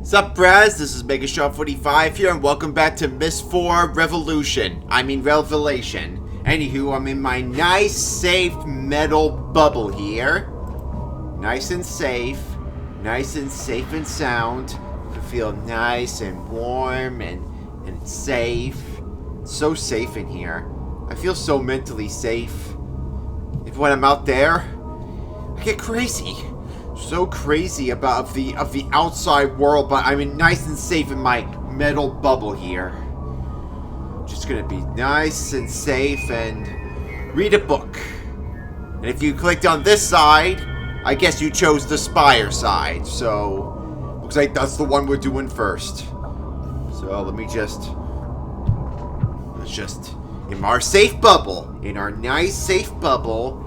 Sup, Braz? This is MegaSean45 here, and welcome back to MYST 4 Revelation. Anywho, I'm in my nice, safe metal bubble here. Nice and safe and sound. I feel nice and warm and safe. It's so safe in here. I feel so mentally safe. If when I'm out there, I get crazy. So crazy about the outside world, but I'm nice and safe in my metal bubble here. Just gonna be nice and safe and read a book. And if you clicked on this side, I guess you chose the SPIRE side. So looks like that's the one we're doing first. So let's just in our safe bubble, in our nice safe bubble.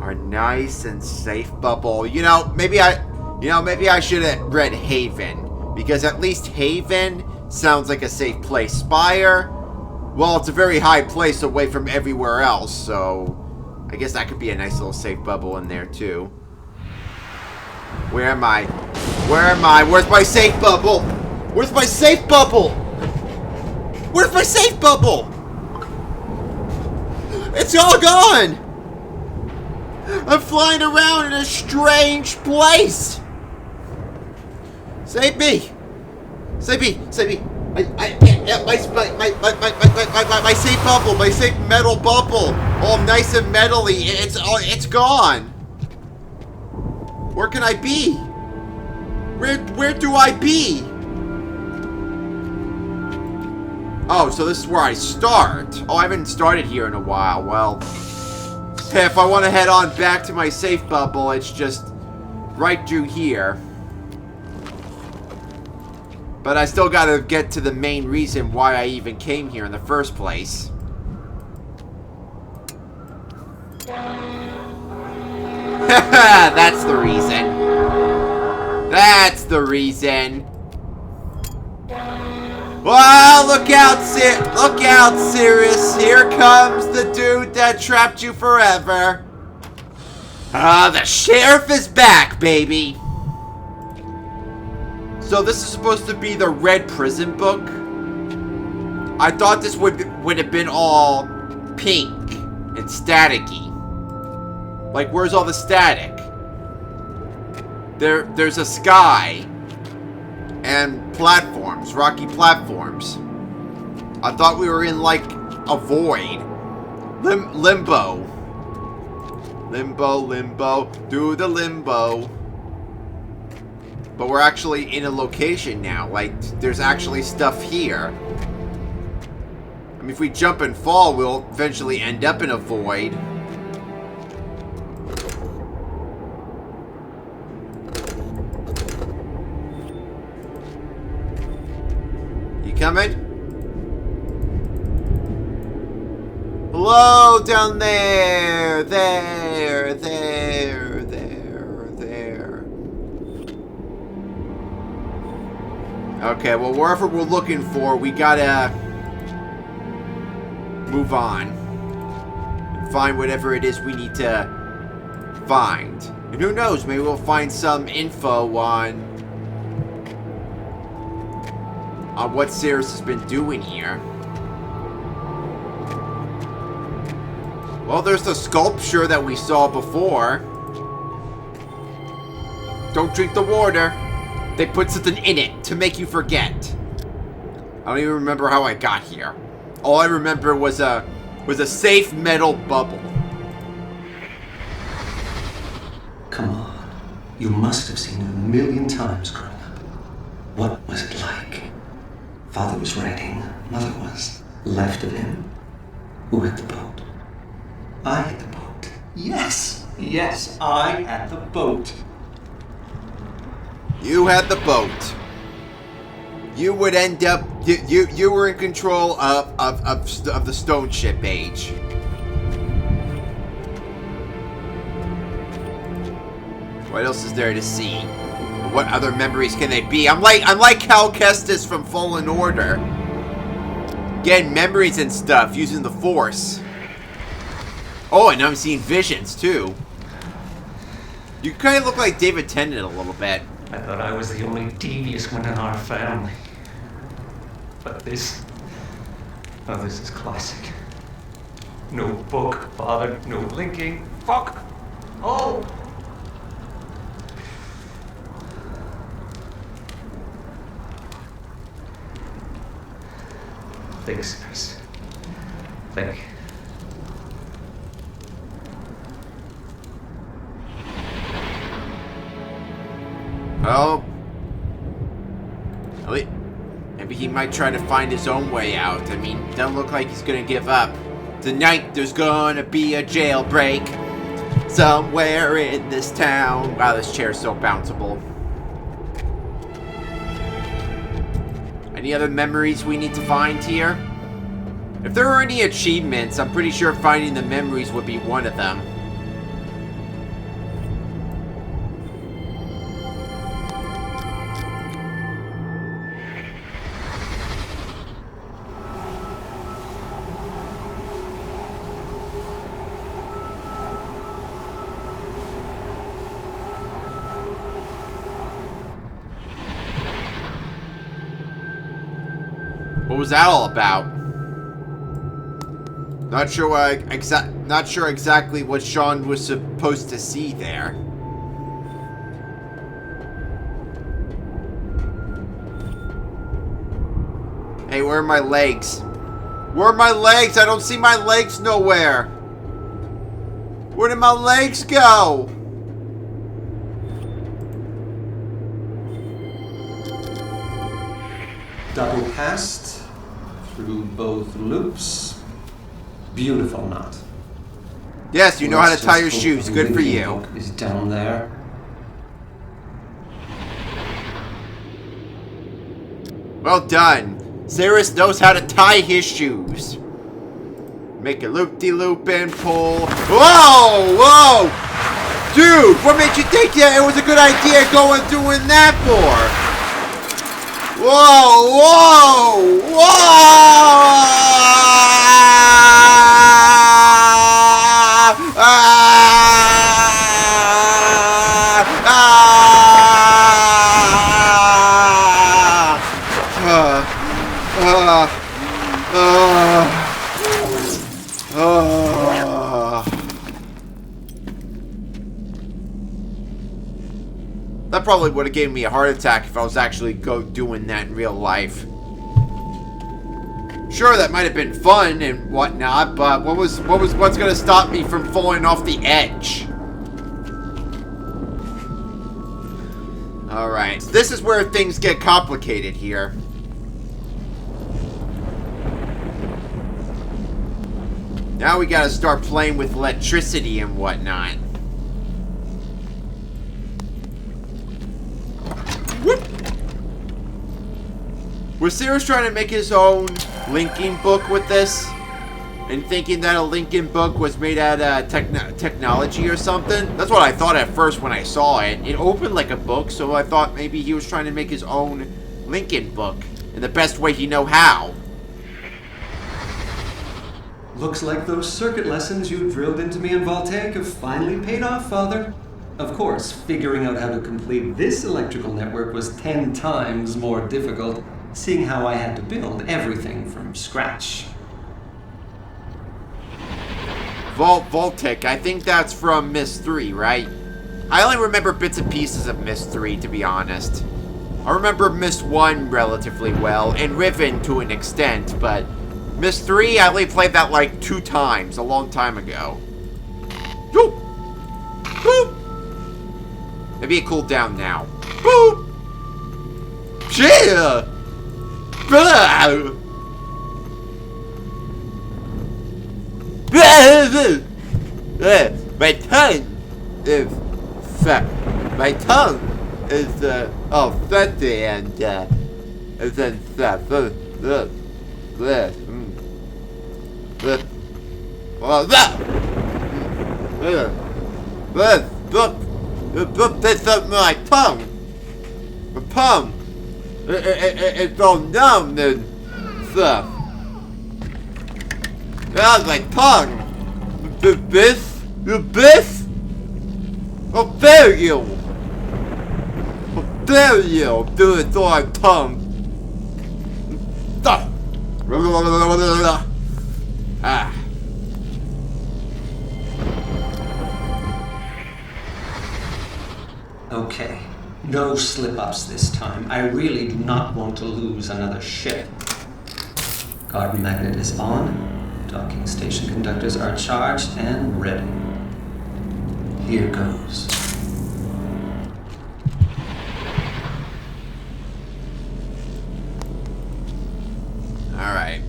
Our nice and safe bubble. Maybe I should have read Haven, because at least Haven sounds like a safe place. Spire, well, it's a very high place away from everywhere else, so I guess that could be a nice little safe bubble in there too. Where am I? Where's my safe bubble? Where's my safe bubble? Where's my safe bubble? It's all gone! I'm flying around in a strange place! Save me! Save me! Save me! My safe bubble! My safe metal bubble! All nice and metally. It's gone! Where can I be? Where do I be? Oh, so this is where I start. Oh, I haven't started here in a while. Well, if I want to head on back to my safe bubble, it's just right through here. But I still gotta get to the main reason why I even came here in the first place. That's the reason. That's the reason. Wow, look out, Sirius. Here comes the dude that trapped you forever. The sheriff is back, baby. So this is supposed to be the red prison book. I thought this would have been all pink and staticky. Like, where's all the static? There's a sky and platforms, rocky platforms. I thought we were in, like, a void. Limbo. Limbo, do the limbo. But we're actually in a location now. Like, there's actually stuff here. I mean, if we jump and fall, we'll eventually end up in a void. Coming? Hello, down there. There. Okay, well, wherever we're looking for, we gotta move on and find whatever it is we need to find. And who knows, maybe we'll find some info on what Sirius has been doing here. Well, there's the sculpture that we saw before. Don't drink the water. They put something in it to make you forget. I don't even remember how I got here. All I remember was a safe metal bubble. Come on. You must have seen it a million times growing up. What was it like? Father was writing, Mother was. Left of him. Who had the boat? I had the boat. Yes, I had the boat. You had the boat. You would end up. You were in control of the stone ship age. What else is there to see? What other memories can they be? I'm like Cal Kestis from Fallen Order. Getting memories and stuff using the Force. Oh, and I'm seeing visions too. You kind of look like David Tennant a little bit. I thought I was the only devious one in our family. But this... Oh, this is classic. No book, father, no linking. Fuck! Oh! Think, Chris. Think. Oh. Wait. Maybe he might try to find his own way out. I mean, doesn't look like he's gonna give up. Tonight there's gonna be a jailbreak somewhere in this town. Wow, this chair's so bounceable. Any other memories we need to find here? If there are any achievements, I'm pretty sure finding the memories would be one of them. What was that all about? Not sure exactly what Sean was supposed to see there. Hey, where are my legs? Where are my legs? I don't see my legs nowhere. Where did my legs go? Double passed through both loops. Beautiful knot. Yes, you know how to tie your shoes. Good for you. Is down there. Well done. Cyrus knows how to tie his shoes. Make a loop-de-loop and pull. Whoa! Whoa! Dude, what made you think that it was a good idea going doing that for? Whoa! Whoa! That probably would have given me a heart attack if I was actually doing that in real life. Sure, that might have been fun and whatnot, but what's gonna stop me from falling off the edge? Alright, so this is where things get complicated here. Now we gotta start playing with electricity and whatnot. Whoop. Was Cyrus trying to make his own linking book with this? And thinking that a linking book was made out of technology or something? That's what I thought at first when I saw it. It opened like a book, so I thought maybe he was trying to make his own linking book in the best way he know how. Looks like those circuit lessons you drilled into me in Voltaic have finally paid off, Father. Of course, figuring out how to complete this electrical network was 10 times more difficult, seeing how I had to build everything from scratch. Voltaic, I think that's from MYST 3, right? I only remember bits and pieces of MYST 3, to be honest. I remember MYST 1 relatively well, and Riven to an extent, but MYST 3, I only played that like 2 times, a long time ago. Boop! Boop! Maybe it cooled down now. Boop! Yeah! Blah! My tongue is fat. My tongue is oh fatty and then stuff. That's up my tongue. My tongue. It's all numb and stuff. That's my tongue. The biff? How dare you? How dare you do it to our tongue? Ah. Okay, no slip-ups this time. I really do not want to lose another ship. Guard magnet is on. Docking station conductors are charged and ready. Here goes. Alright.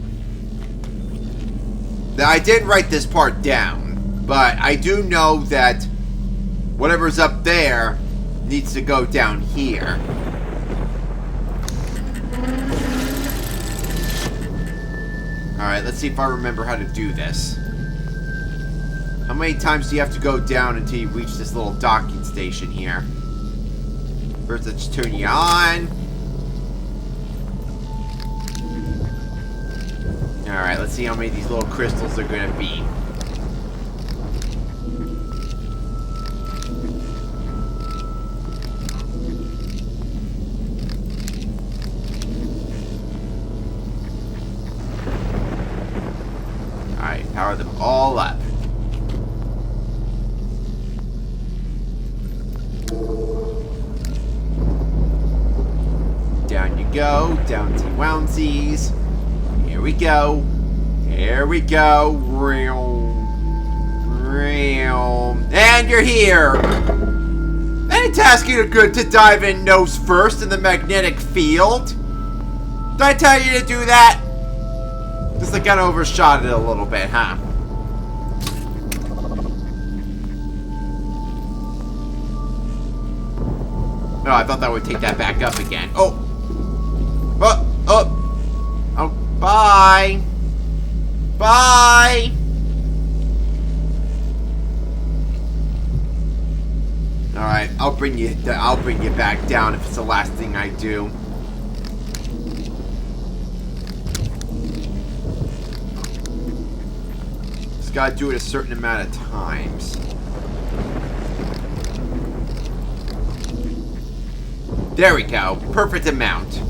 Now, I did write this part down, but I do know that whatever's up there needs to go down here. Alright, let's see if I remember how to do this. How many times do you have to go down until you reach this little docking station here? First, let's turn you on. Alright, let's see how many of these little crystals are going to be. Alright, power them all up. Down you go, downsy wounsies. Here we go. Here we go. And you're here. I didn't ask you to dive in nose first in the magnetic field. Did I tell you to do that? Just like kind of overshot it a little bit, huh? No, I thought that would take that back up again. Oh! Oh, bye! Bye! Alright, I'll bring you back down if it's the last thing I do. Just gotta do it a certain amount of times. There we go. Perfect amount.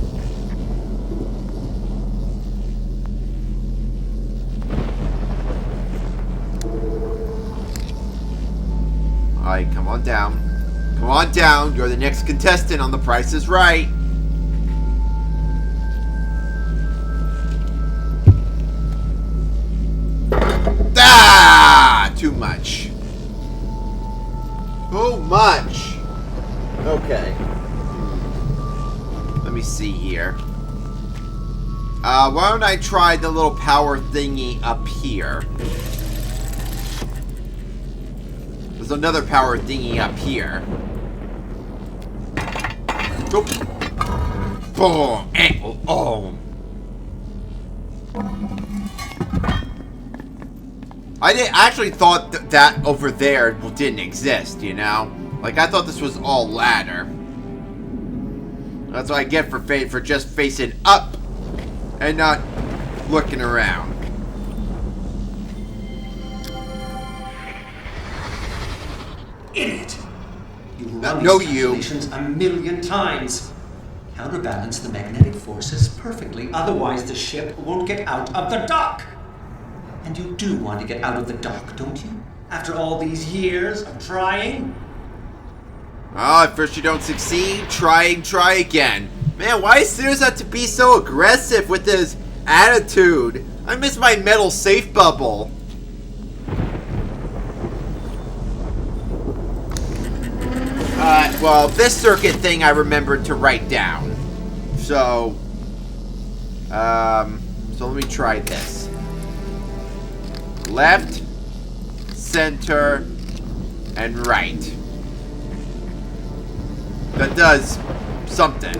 Alright, come on down. Come on down. You're the next contestant on The Price is Right. Ah! Too much. Too much. Okay. Let me see here. Why don't I try the little power thingy up here? There's another power thingy up here. Oh. Boom. Oh. I actually thought that over there didn't exist, you know? Like, I thought this was all ladder. That's what I get for just facing up and not looking around. Idiot! You Know run these you. calculations a million times. Counterbalance the magnetic forces perfectly, otherwise the ship won't get out of the dock. And you do want to get out of the dock, don't you? After all these years of trying? Oh, at first you don't succeed, try again. Man, why does Sears have to be so aggressive with his attitude? I miss my metal safe bubble. Well, this circuit thing I remembered to write down. So let me try this. Left, center, and right. That does something.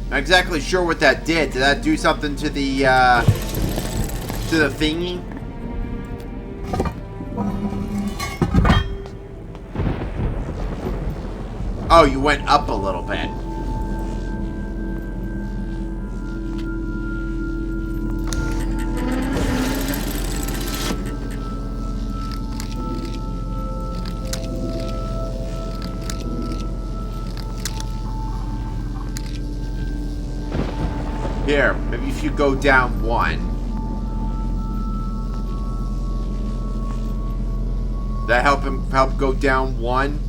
Not exactly sure what that did. Did that do something to the thingy? Oh, you went up a little bit. Here, maybe if you go down one. That help go down one?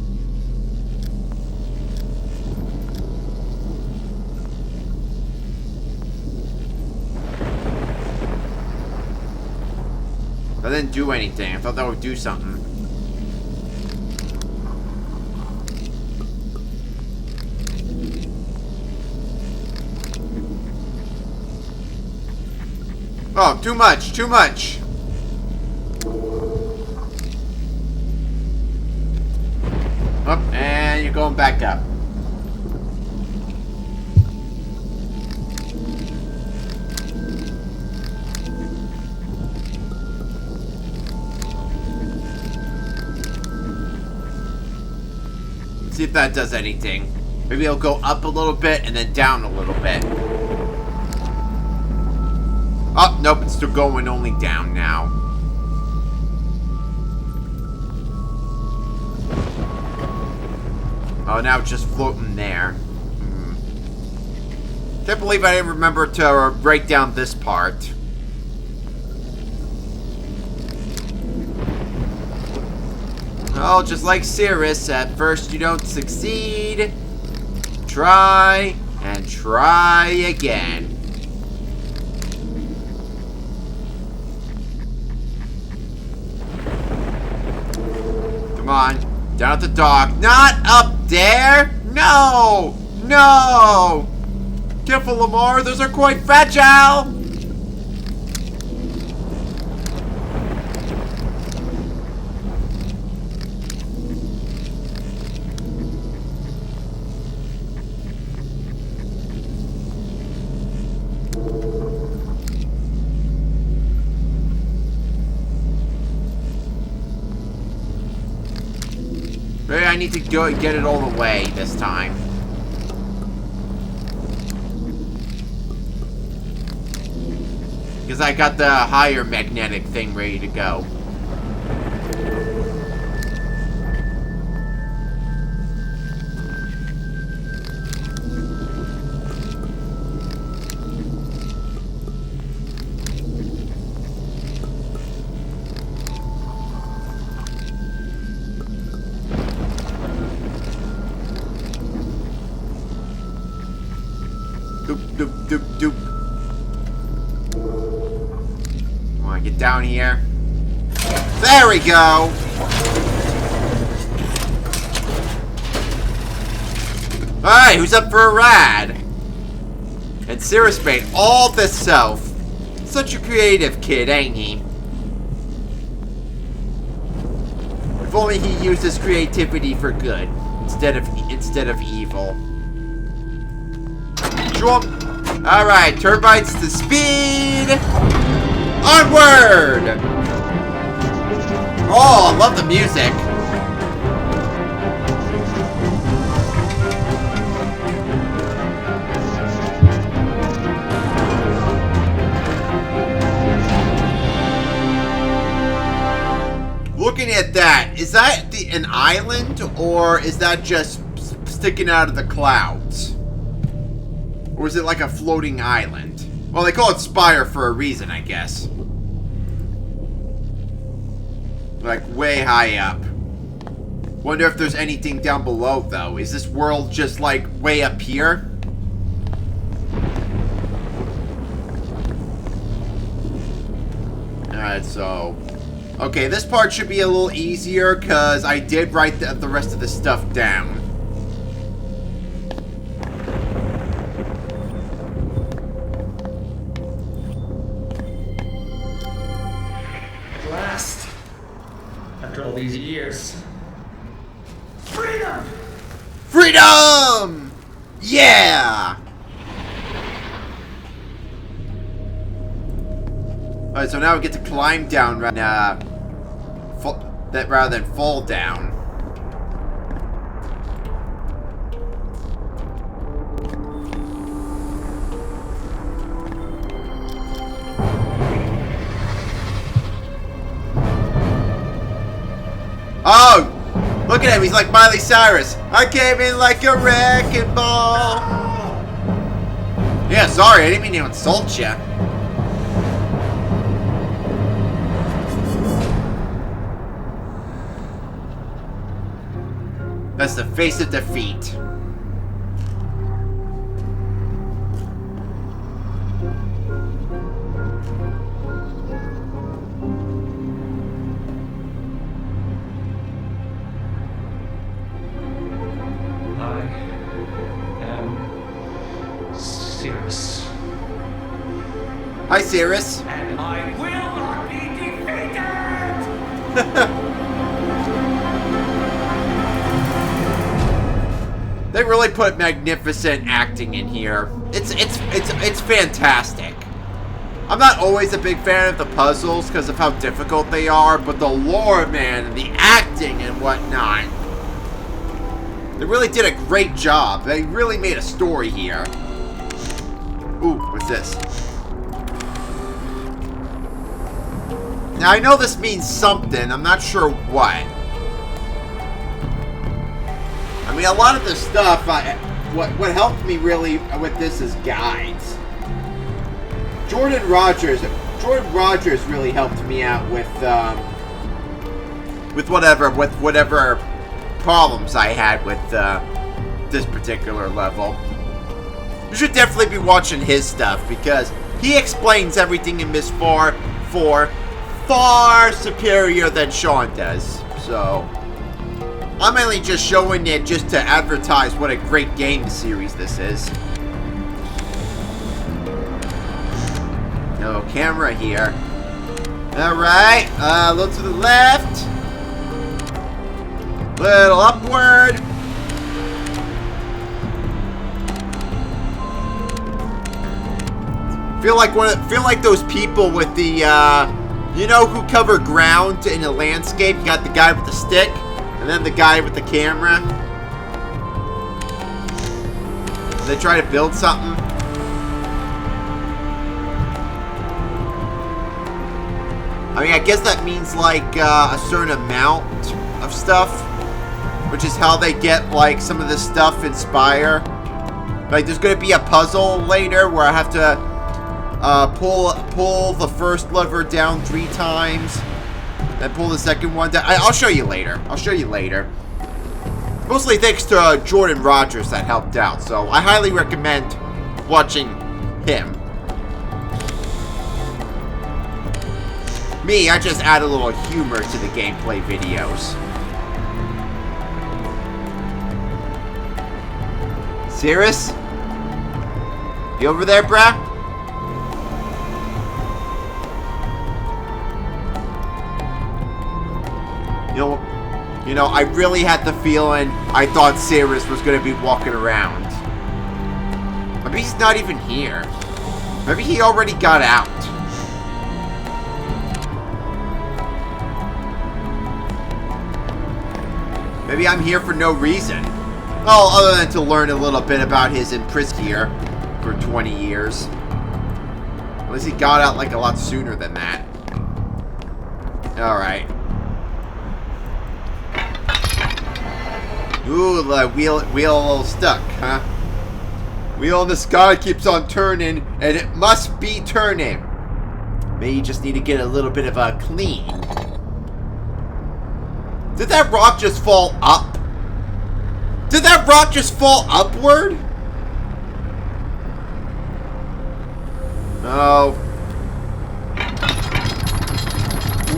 That didn't do anything. I thought that would do something. Oh, too much, too much. Up, and you're going back up. See if that does anything. Maybe it'll go up a little bit and then down a little bit. Oh, nope, it's still going only down now. Oh, now it's just floating there. Can't believe I didn't remember to break down this part. Oh, just like Cirrus, at first you don't succeed. Try and try again. Come on, down at the dock. Not up there! No! No! Careful, Lamar, those are quite fragile! Maybe I need to go get it all the way this time. Because I got the higher magnetic thing ready to go. Doop, doop, doop, doop. Come on, get down here. There we go! Alright, who's up for a ride? And Cirrus made all this self. Such a creative kid, ain't he? If only he used his creativity for good, instead of evil. Alright, turbites to speed! Onward! Oh, I love the music. Looking at that, is that an island, or is that just sticking out of the clouds? Or is it like a floating island? Well, they call it Spire for a reason, I guess. Like, way high up. Wonder if there's anything down below, though. Is this world just, like, way up here? Alright, so... Okay, this part should be a little easier, because I did write the rest of the stuff down. After all these years. Freedom! Freedom! Yeah! Alright, so now we get to climb down rather than fall down. Oh! Look at him, he's like Miley Cyrus. I came in like a wrecking ball. Yeah, sorry, I didn't mean to insult you. That's the face of defeat. I am Cirrus. Hi, Cirrus. And I will not be defeated! They really put magnificent acting in here. It's fantastic. I'm not always a big fan of the puzzles because of how difficult they are, but the lore, man, and the acting and whatnot. They really did a great job. They really made a story here. Ooh, what's this? Now, I know this means something. I'm not sure what. I mean, a lot of the stuff, what helped me really with this is guides. Jordan Rogers really helped me out with whatever problems I had with this particular level. You should definitely be watching his stuff because he explains everything in MYST 4 far superior than Sean does. So I'm mainly just showing it just to advertise what a great game series this is. No camera here. Alright, look to the left. Little upward. Feel like those people with the, you know, who cover ground in a landscape. You got the guy with the stick, and then the guy with the camera. They try to build something. I mean, I guess that means like a certain amount of stuff, which is how they get like some of this stuff in SPIRE. Like, there's going to be a puzzle later where I have to pull the first lever down 3 times, then pull the second one down. I'll show you later. Mostly thanks to Jordan Rogers that helped out, so I highly recommend watching him. Me, I just add a little humor to the gameplay videos. Cirrus? You over there, brah? You know, I really had the feeling I thought Cirrus was going to be walking around. Maybe he's not even here. Maybe he already got out. Maybe I'm here for no reason. Well, other than to learn a little bit about his imprisonment here for 20 years. Unless he got out like a lot sooner than that. Alright. Ooh, the wheel a little stuck, huh? Wheel in the sky keeps on turning, and it must be turning. Maybe you just need to get a little bit of a clean. Did that rock just fall up? Did that rock just fall upward? No.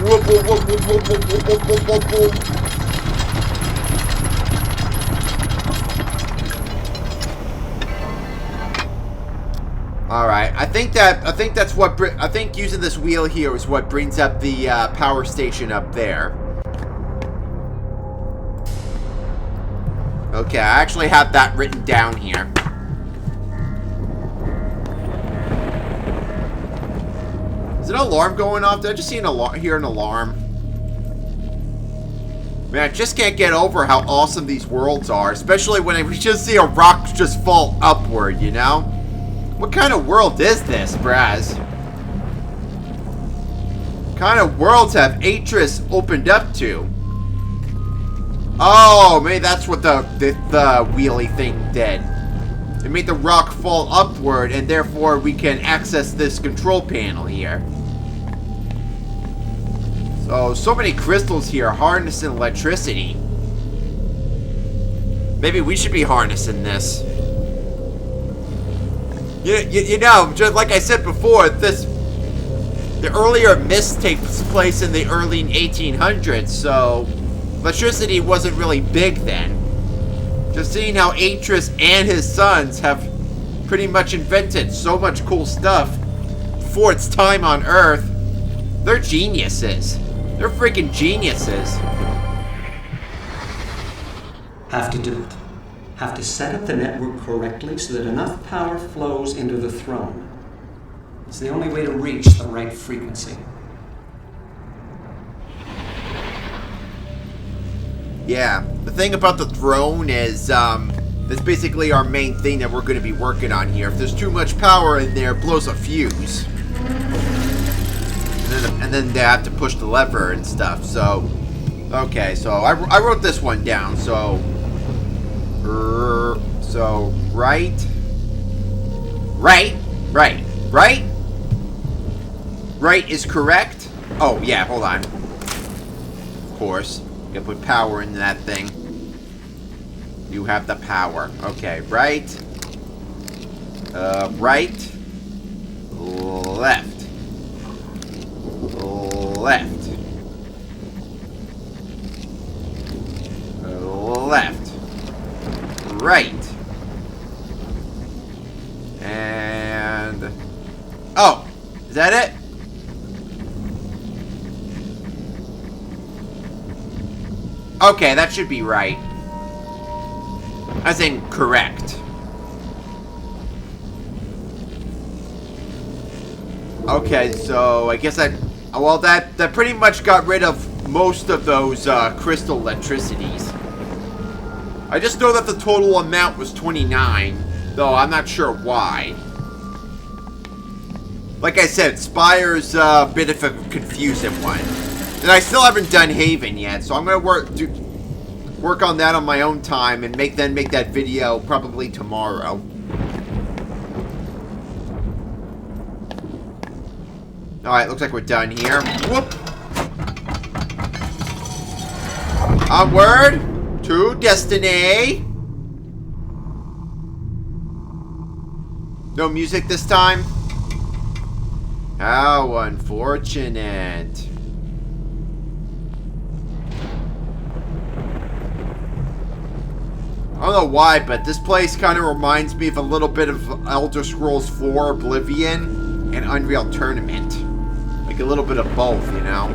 Whoop, whoop, whoop, whoop, whoop, whoop, whoop, whoop, whoop, whoop. Alright, I think using this wheel here is what brings up the power station up there. Okay, I actually have that written down here. Is an alarm going off? Did I just see an alarm? Hear an alarm? Man, I just can't get over how awesome these worlds are, especially when we just see a rock just fall upward, you know? What kind of world is this, Braz? What kind of worlds have Atris opened up to? Oh, maybe that's what the wheelie thing did. and make the rock fall upward, and therefore we can access this control panel here. So many crystals here harnessing electricity. Maybe we should be harnessing this. You know, just like I said before, the earlier MYST takes place in the early 1800s, so electricity wasn't really big then. Just seeing how Atris and his sons have pretty much invented so much cool stuff before its time on Earth. They're geniuses. They're freaking geniuses. Have to do it. Have to set up the network correctly so that enough power flows into the throne. It's the only way to reach the right frequency. Yeah, the thing about the throne is, that's basically our main thing that we're going to be working on here. If there's too much power in there, it blows a fuse. And then they have to push the lever and stuff, so... Okay, so I wrote this one down, so... right? Right is correct? Oh, yeah, hold on. Of course. Gotta put power into that thing. You have the power. Okay, right. Right. Left. Left. Left. Right. And... Oh! Is that it? Okay, that should be right. As in, correct. Okay, so I guess that... Well, that pretty much got rid of most of those crystal electricities. I just know that the total amount was 29, though I'm not sure why. Like I said, Spire's a bit of a confusing one. And I still haven't done Haven yet, so I'm gonna work on that on my own time and make that video probably tomorrow. Alright, looks like we're done here. Whoop! Onward to destiny. No music this time? How unfortunate. I don't know why, but this place kind of reminds me of a little bit of Elder Scrolls 4 Oblivion and Unreal Tournament. Like a little bit of both, you know?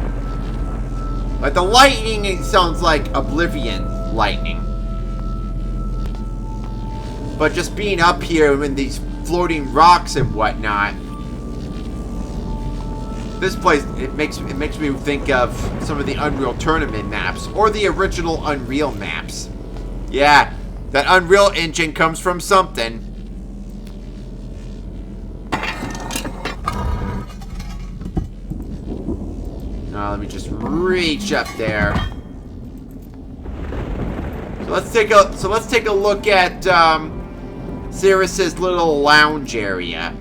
Like the lightning sounds like Oblivion lightning. But just being up here in these floating rocks and whatnot, this place, it makes me think of some of the Unreal Tournament maps or the original Unreal maps. Yeah, that Unreal Engine comes from something. Now let me just reach up there. So let's take a look at Cirrus's little lounge area.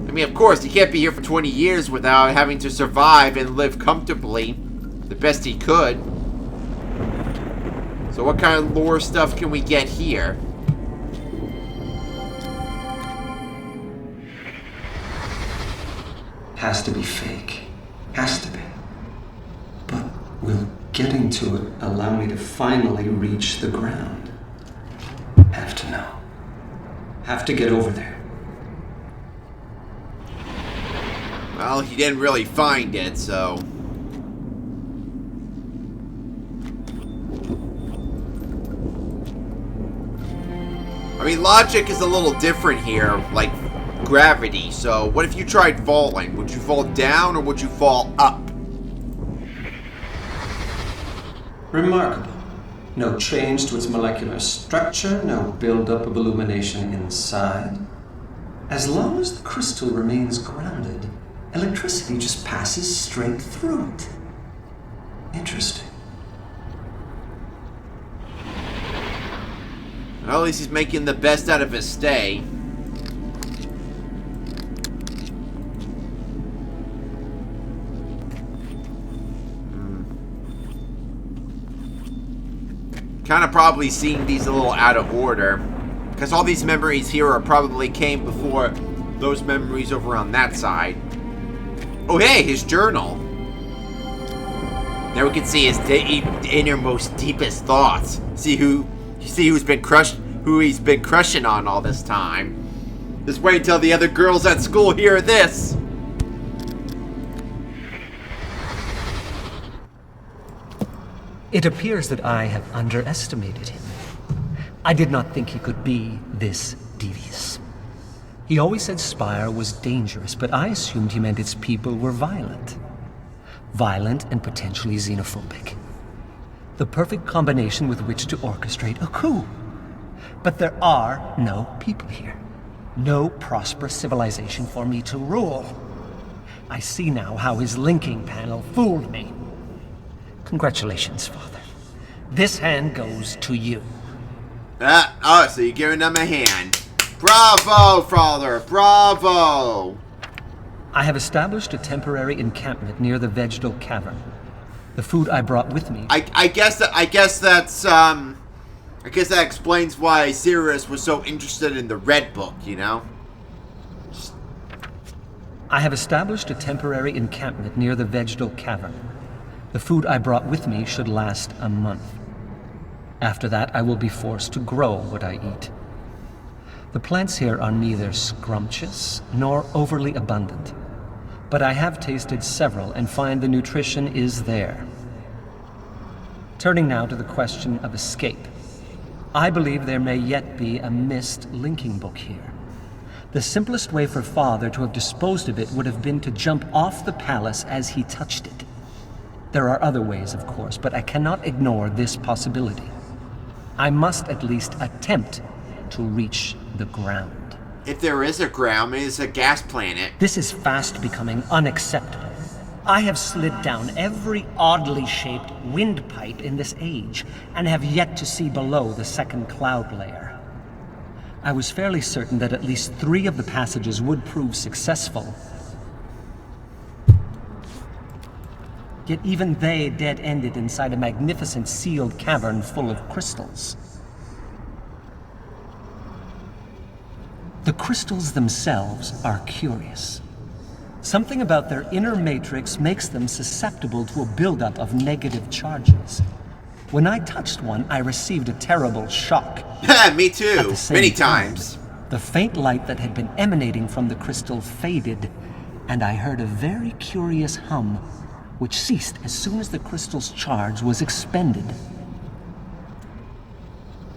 I mean, of course, he can't be here for 20 years without having to survive and live comfortably the best he could. So what kind of lore stuff can we get here? Has to be fake. Has to be. But will getting to it allow me to finally reach the ground? Have to know. Have to get over there. Well, he didn't really find it, so... I mean, logic is a little different here, like gravity. So, what if you tried falling? Would you fall down or would you fall up? Remarkable. No change to its molecular structure, no buildup of illumination inside. As long as the crystal remains grounded, electricity just passes straight through it. Interesting. Well, at least he's making the best out of his stay. Kind of probably seeing these a little out of order. Because all these memories here are probably came before those memories over on that side. Oh, hey, his journal. There we can see his innermost, deepest thoughts. See who's been crushed, who he's been crushing on all this time. Just wait until the other girls at school hear this. It appears that I have underestimated him. I did not think he could be this devious. He always said Spire was dangerous, but I assumed he meant its people were violent. Violent and potentially xenophobic. The perfect combination with which to orchestrate a coup. But there are no people here. No prosperous civilization for me to rule. I see now how his linking panel fooled me. Congratulations, Father. This hand goes to you. So you're giving them a hand. Bravo, Father, bravo! I have established a temporary encampment near the vegetal cavern. The food I brought with me... I guess that explains why Sirius was so interested in the Red Book, you know? I have established a temporary encampment near the vegetal cavern. The food I brought with me should last a month. After that, I will be forced to grow what I eat. The plants here are neither scrumptious nor overly abundant, but I have tasted several and find the nutrition is there. Turning now to the question of escape. I believe there may yet be a MYST linking book here. The simplest way for Father to have disposed of it would have been to jump off the palace as he touched it. There are other ways, of course, but I cannot ignore this possibility. I must at least attempt to reach the ground. If there is a ground, maybe it's a gas planet. This is fast becoming unacceptable. I have slid down every oddly shaped windpipe in this age, and have yet to see below the second cloud layer. I was fairly certain that at least 3 of the passages would prove successful. Yet even they dead-ended inside a magnificent sealed cavern full of crystals. The crystals themselves are curious. Something about their inner matrix makes them susceptible to a buildup of negative charges. When I touched one, I received a terrible shock. Me too, many times. The faint light that had been emanating from the crystal faded, and I heard a very curious hum, which ceased as soon as the crystal's charge was expended.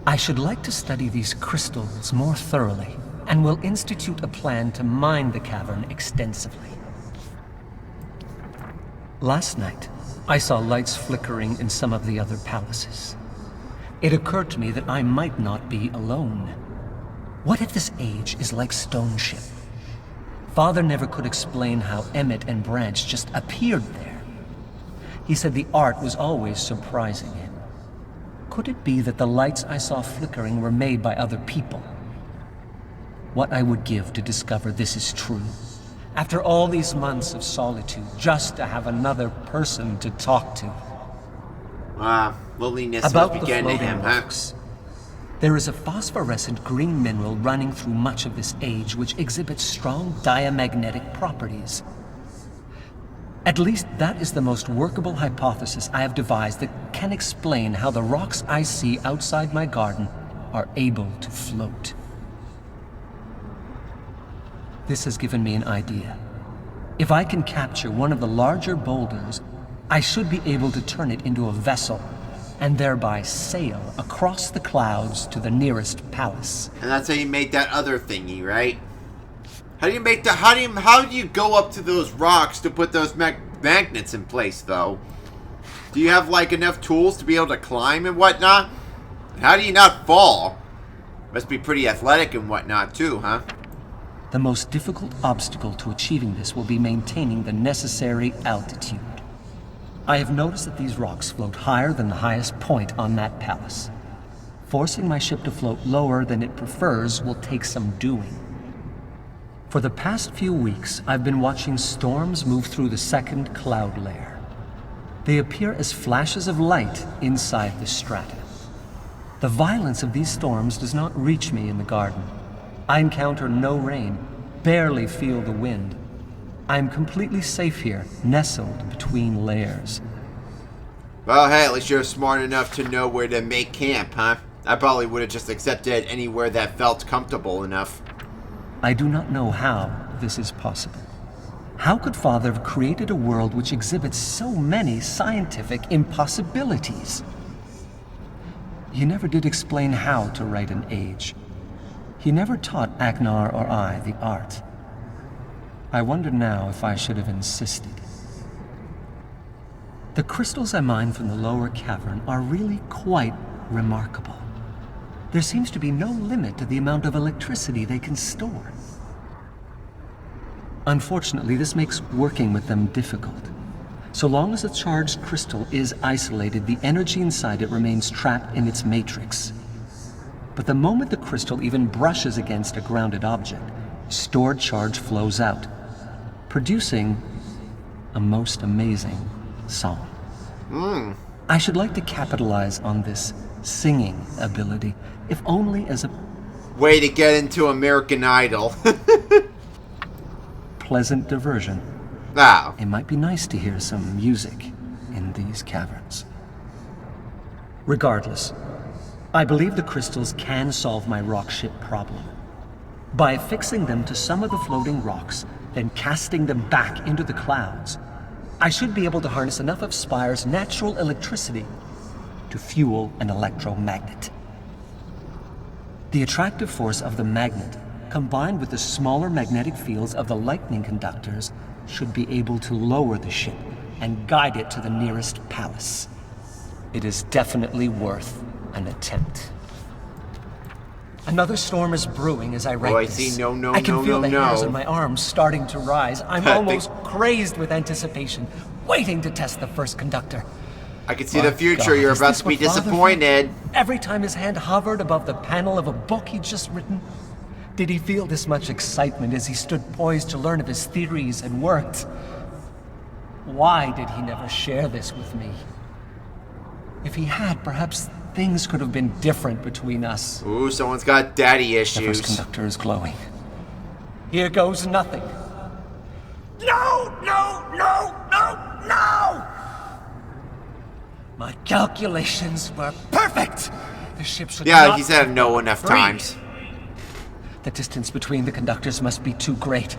I should like to study these crystals more thoroughly, and will institute a plan to mine the cavern extensively. Last night, I saw lights flickering in some of the other palaces. It occurred to me that I might not be alone. What if this age is like Stone Ship? Father never could explain how Emmett and Branch just appeared there. He said the art was always surprising him. Could it be that the lights I saw flickering were made by other people? What I would give to discover this is true. After all these months of solitude, just to have another person to talk to. Loneliness About must the be getting to floating him, rocks. There is a phosphorescent green mineral running through much of this age which exhibits strong diamagnetic properties. At least that is the most workable hypothesis I have devised that can explain how the rocks I see outside my garden are able to float. This has given me an idea. If I can capture one of the larger boulders, I should be able to turn it into a vessel, and thereby sail across the clouds to the nearest palace. And that's how you made that other thingy, right? How do you make the? How do you go up to those rocks to put those magnets in place, though? Do you have like enough tools to be able to climb and whatnot? How do you not fall? Must be pretty athletic and whatnot too, huh? The most difficult obstacle to achieving this will be maintaining the necessary altitude. I have noticed that these rocks float higher than the highest point on that palace. Forcing my ship to float lower than it prefers will take some doing. For the past few weeks, I've been watching storms move through the second cloud layer. They appear as flashes of light inside the strata. The violence of these storms does not reach me in the garden. I encounter no rain, barely feel the wind. I am completely safe here, nestled between layers. Well, hey, at least you're smart enough to know where to make camp, huh? I probably would have just accepted anywhere that felt comfortable enough. I do not know how this is possible. How could Father have created a world which exhibits so many scientific impossibilities? He never did explain how to write an age. He never taught Agnar or I the art. I wonder now if I should have insisted. The crystals I mined from the lower cavern are really quite remarkable. There seems to be no limit to the amount of electricity they can store. Unfortunately, this makes working with them difficult. So long as a charged crystal is isolated, the energy inside it remains trapped in its matrix. But the moment the crystal even brushes against a grounded object, stored charge flows out, producing a most amazing song. I should like to capitalize on this singing ability, if only as a Way to get into American Idol. pleasant diversion. Wow. It might be nice to hear some music in these caverns. Regardless, I believe the crystals can solve my rock ship problem. By affixing them to some of the floating rocks, then casting them back into the clouds, I should be able to harness enough of SPIRE's natural electricity to fuel an electromagnet. The attractive force of the magnet, combined with the smaller magnetic fields of the lightning conductors, should be able to lower the ship and guide it to the nearest palace. It is definitely worth an attempt. Another storm is brewing as I write Oh, I this. see. No, I can feel the hairs no. on my arms starting to rise. I'm I almost crazed with anticipation, waiting to test the first conductor. I can see My the future. God, You're is about this to be what Father disappointed. felt every time his hand hovered above the panel of a book he'd just written? Did he feel this much excitement as he stood poised to learn of his theories and worked? Why did he never share this with me? If he had, perhaps things could have been different between us. Ooh, someone's got daddy The first issues. conductor is glowing. Here goes nothing. No, no, no, no, no! My calculations were perfect! The ship should Yeah, not he said no enough breathe. times. The distance between the conductors must be too great.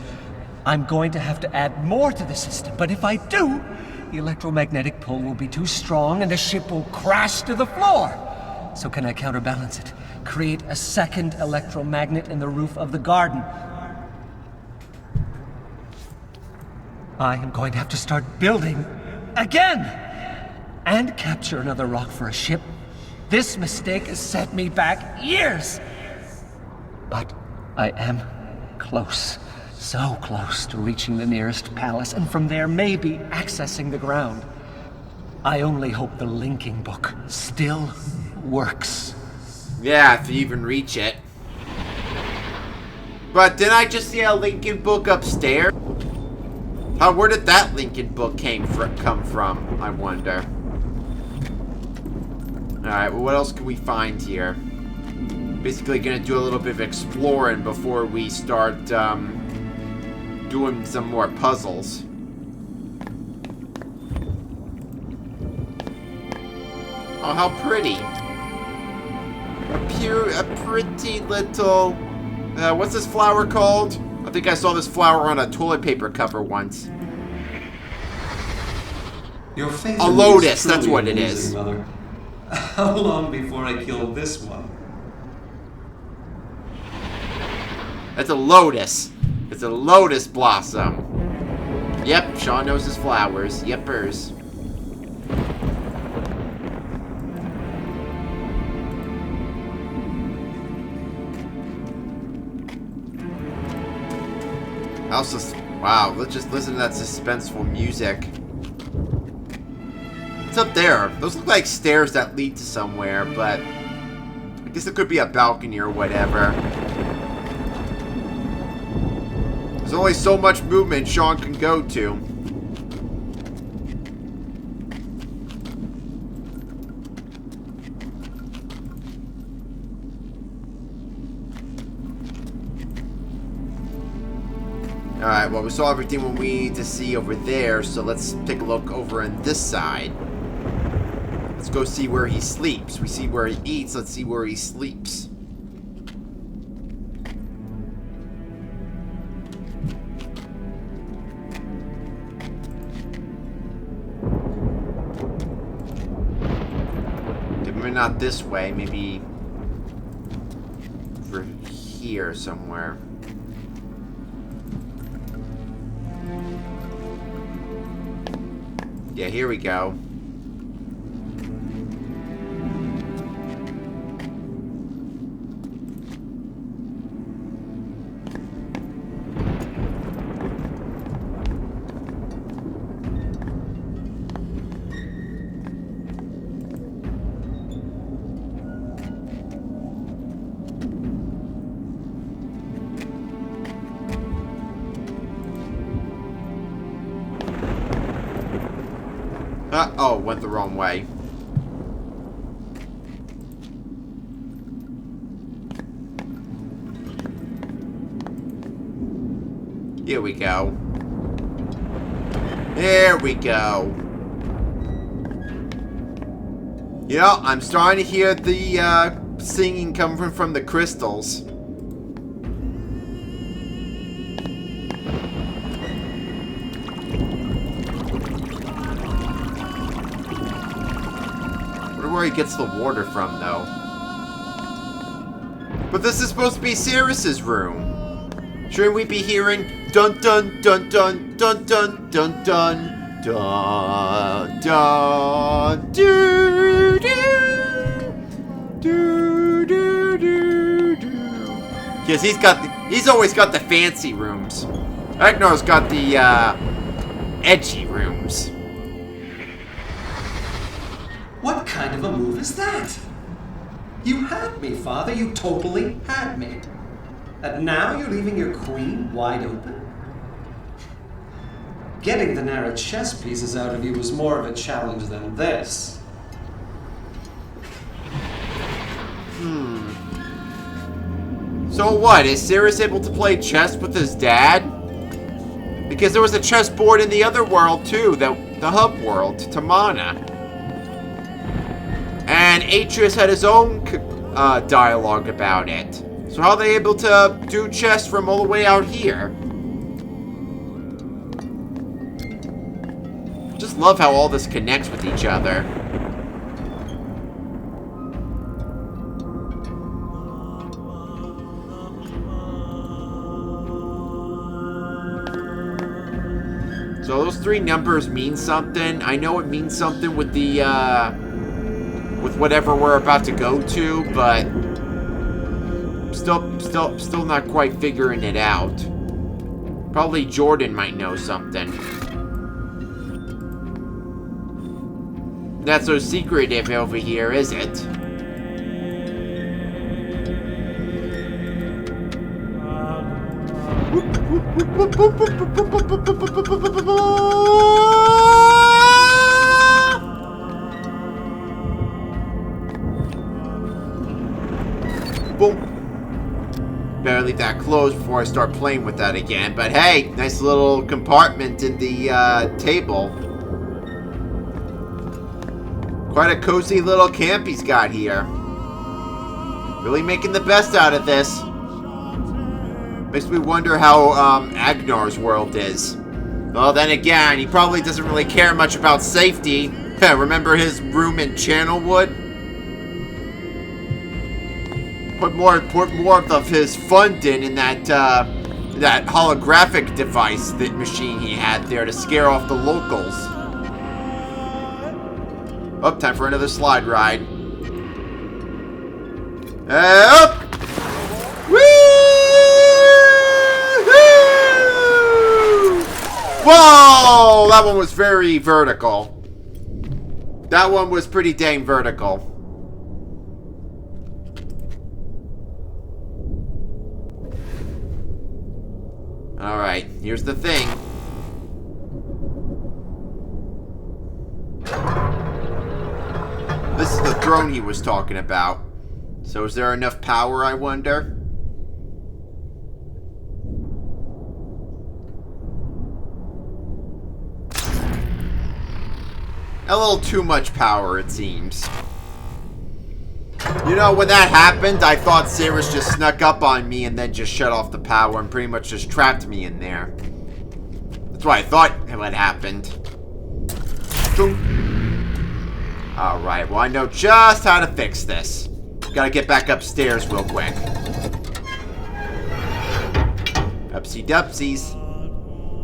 I'm going to have to add more to the system, but if I do, the electromagnetic pull will be too strong and the ship will crash to the floor. So can I counterbalance it? Create a second electromagnet in the roof of the garden. I am going to have to start building again and capture another rock for a ship. This mistake has set me back years. But I am close, so close to reaching the nearest palace, and from there maybe accessing the ground. I only hope the linking book still works. Yeah, if you even reach it. But didn't I just see a Lincoln book upstairs? Where did that Lincoln book come from, I wonder? Alright, well, what else can we find here? Basically gonna do a little bit of exploring before we start, doing some more puzzles. Oh, how pretty. A pretty little... what's this flower called? I think I saw this flower on a toilet paper cover once. Your faith A in me lotus, is that's truly what it amazing, is. Mother. How long before I kill this one? That's a lotus. It's a lotus blossom. Yep, Sean knows his flowers. Yepers. Wow, let's just listen to that suspenseful music. What's up there? Those look like stairs that lead to somewhere, but I Guess it could be a balcony or whatever. There's only so much movement Sean can go to. Alright, well, we saw everything we need to see over there, so let's take a look over on this side. Let's go see where he sleeps. We see where he eats, let's see where he sleeps. Maybe not this way, maybe over here somewhere. Yeah, here we go. Oh, went the wrong way. Here we go. There we go. You know, I'm starting to hear the singing coming from the crystals. Where he gets the water from, though. But this is supposed to be Cirrus's room. Shouldn't we be hearing dun dun dun dun dun dun dun dun dun dun doo doo doo doo doo? Because he's always got the fancy rooms. Agnar's got the edgy rooms. What kind of a move is that? You had me, Father. You totally had me. And now you're leaving your queen wide open? Getting the narrow chess pieces out of you was more of a challenge than this. So what? Is Cirrus able to play chess with his dad? Because there was a chessboard in the other world, too. The hub world, Tamana. And Atreus had his own dialogue about it. So how are they able to do chess from all the way out here? Just love how all this connects with each other. So those three numbers mean something. I know it means something with the with whatever we're about to go to, but still not quite figuring it out. Probably Jordan might know something. Not so secretive over here, is it? Boom. Better leave that closed before I start playing with that again. But hey, nice little compartment in the table. Quite a cozy little camp he's got here. Really making the best out of this. Makes me wonder how Agnar's world is. Well, then again, he probably doesn't really care much about safety. Remember his room in Channelwood? Put more of his funding in that that holographic device, that machine he had there to scare off the locals. Oh, time for another slide ride. Up! Woo! Whoa! That one was very vertical. That one was pretty dang vertical. here's the thing. This is the throne he was talking about. So is there enough power, I wonder? A little too much power, it seems. You know, when that happened, I thought Cirrus just snuck up on me and then just shut off the power and pretty much just trapped me in there. That's what I thought had happened. Alright, well I know just how to fix this. Gotta get back upstairs real quick. Upsy-dupsies.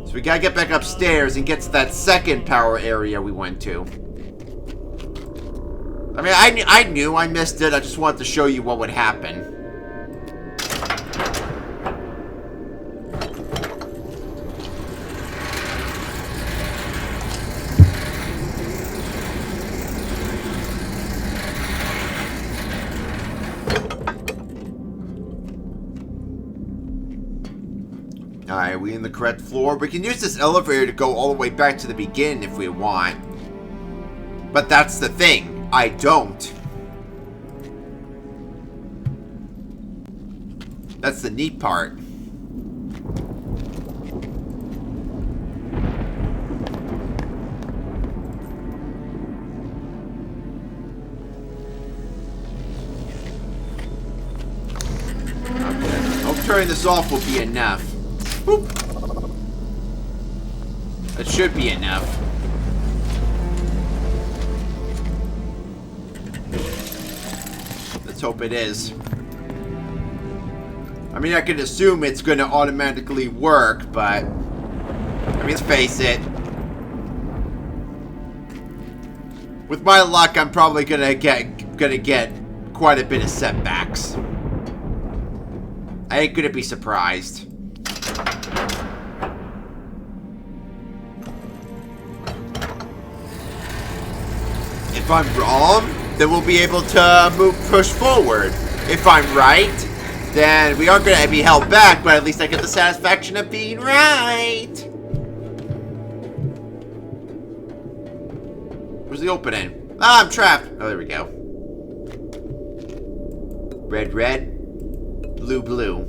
So we gotta get back upstairs and get to that second power area we went to. I mean, I knew I missed it. I just wanted to show you what would happen. Alright, are we in the correct floor? We can use this elevator to go all the way back to the beginning if we want. But that's the thing. I don't. That's the neat part. Okay. Hope turning this off will be enough. Boop. That should be enough. Let's hope it is. I mean, I can assume it's going to automatically work, but I mean, let's face it. With my luck, I'm probably gonna get quite a bit of setbacks. I ain't gonna be surprised. If I'm wrong, then we'll be able to push forward. If I'm right, then we aren't going to be held back, but at least I get the satisfaction of being right. Where's the opening? Ah, I'm trapped. Oh, there we go. Red, red. Blue, blue.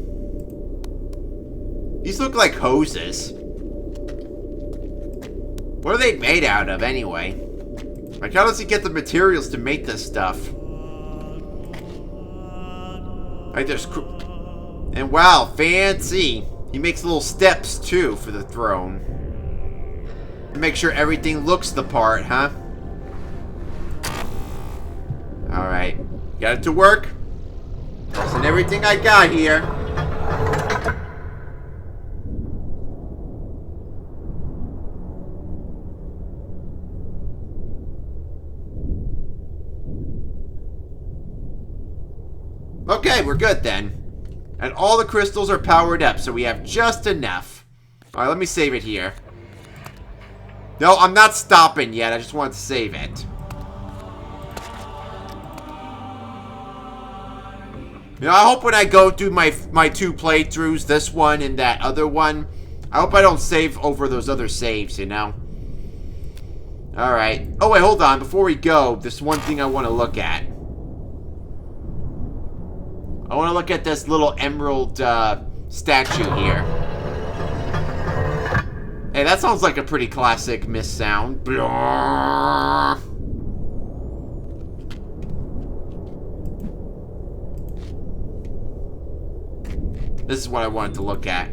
These look like hoses. What are they made out of, anyway? Like, how does he get the materials to make this stuff? Like, there's... And wow, fancy. He makes little steps, too, for the throne. To make sure everything looks the part, huh? Alright. Got it to work. Using everything I got here. Okay, we're good then. And all the crystals are powered up, so we have just enough. Alright, let me save it here. No, I'm not stopping yet. I just want to save it. You know, I hope when I go through my two playthroughs, this one and that other one, I hope I don't save over those other saves, you know? Alright. Oh, wait, hold on. Before we go, there's one thing I want to look at. I want to look at this little emerald statue here. Hey, that sounds like a pretty classic MYST sound. Blah. This is what I wanted to look at.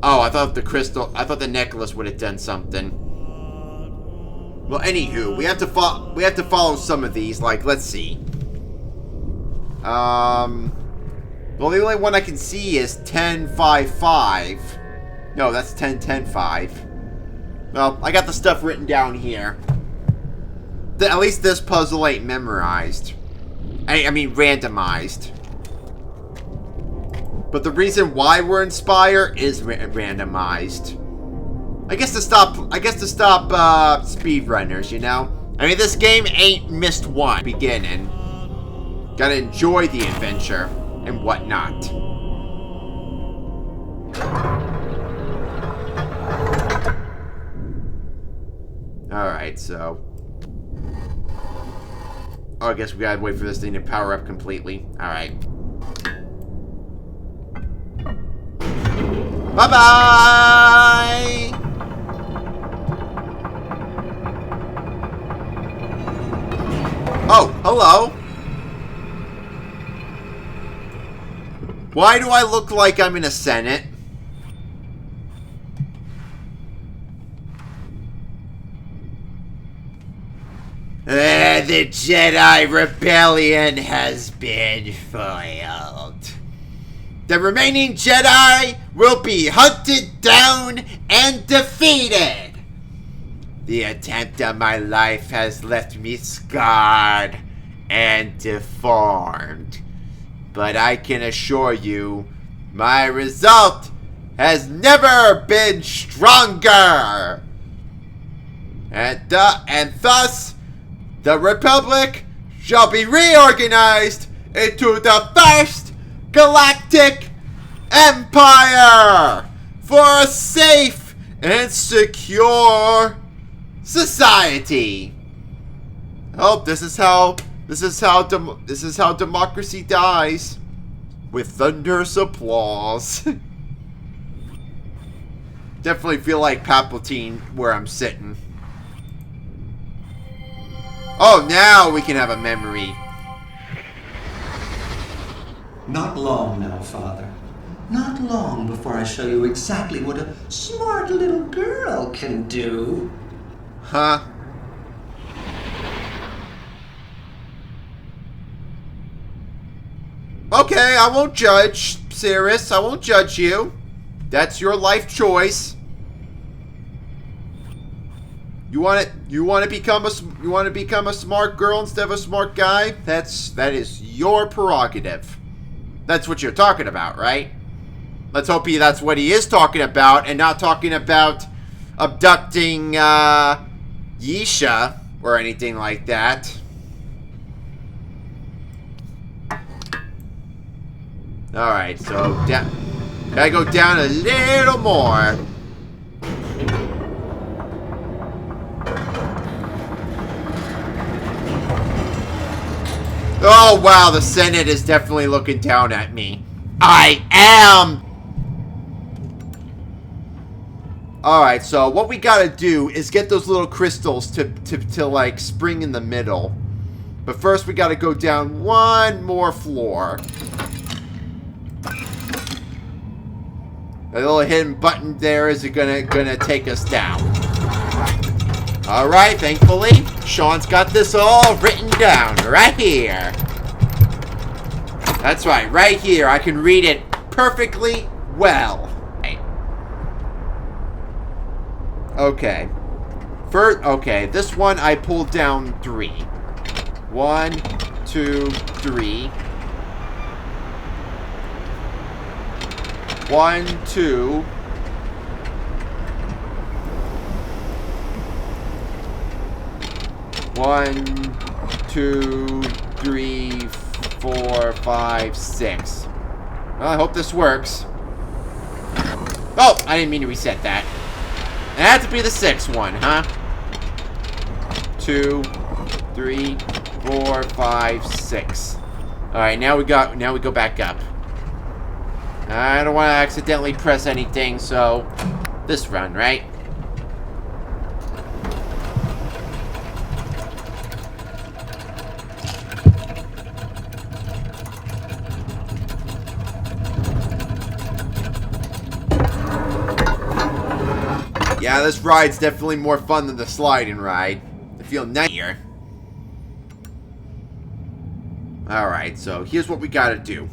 Oh, I thought the necklace would have done something. Well, anywho, we have to follow some of these. Like, let's see. Well, the only one I can see is 10.5.5. No, that's 10.10.5. Well, I got the stuff written down here. At least this puzzle ain't memorized. I mean, randomized. But the reason why we're in SPIRE is randomized. I guess to stop speedrunners, you know? I mean, this game ain't MYST 1 beginning. Gotta enjoy the adventure and whatnot. Alright, so... Oh, I guess we gotta wait for this thing to power up completely. Alright. Bye-bye! Oh, hello. Why do I look like I'm in a Senate? The Jedi Rebellion has been foiled. The remaining Jedi will be hunted down and defeated. The attempt of my life has left me scarred and deformed. But I can assure you, my result has never been stronger. And thus, the Republic shall be reorganized into the first galactic empire for a safe and secure society. Oh, this is how democracy dies, with thunderous applause. Definitely feel like Palpatine where I'm sitting. Oh, now we can have a memory. Not long now, Father. Not long before I show you exactly what a smart little girl can do. Huh? Okay, I won't judge, Cirrus. I won't judge you. That's your life choice. You want to become a smart girl instead of a smart guy? That is your prerogative. That's what you're talking about, right? Let's hope that's what he is talking about, and not talking about abducting Yisha or anything like that. Alright, so gotta go down a little more. Oh wow, the Senate is definitely looking down at me. I am! Alright, so what we gotta do is get those little crystals to like spring in the middle. But first we gotta go down one more floor. A little hidden button there is gonna take us down. Alright, thankfully, Sean's got this all written down right here. That's right here. I can read it perfectly well. Okay. Okay, this one I pulled down 3. 1, 2, 3. 1, 2. 1, 2, 3, 4, 5, 6. Well, I hope this works. Oh, I didn't mean to reset that. It had to be the 6th one, huh? 2, 3, 4, 5, 6. Alright, now we go back up. I don't want to accidentally press anything, so this run, right? Yeah, this ride's definitely more fun than the sliding ride. I feel nice here. Alright, so here's what we gotta do.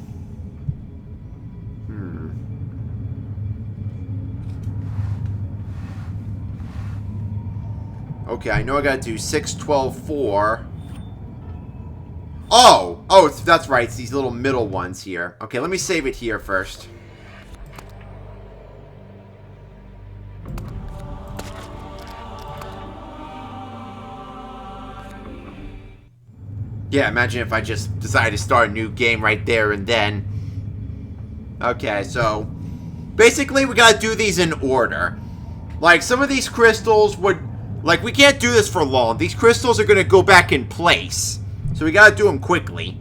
Okay, I know I gotta do 6, 12, 4. Oh, that's right. It's these little middle ones here. Okay, let me save it here first. Yeah, imagine if I just decided to start a new game right there and then. Okay, so basically we gotta do these in order. Like, some of these crystals would Like, we can't do this for long. These crystals are going to go back in place. So we got to do them quickly.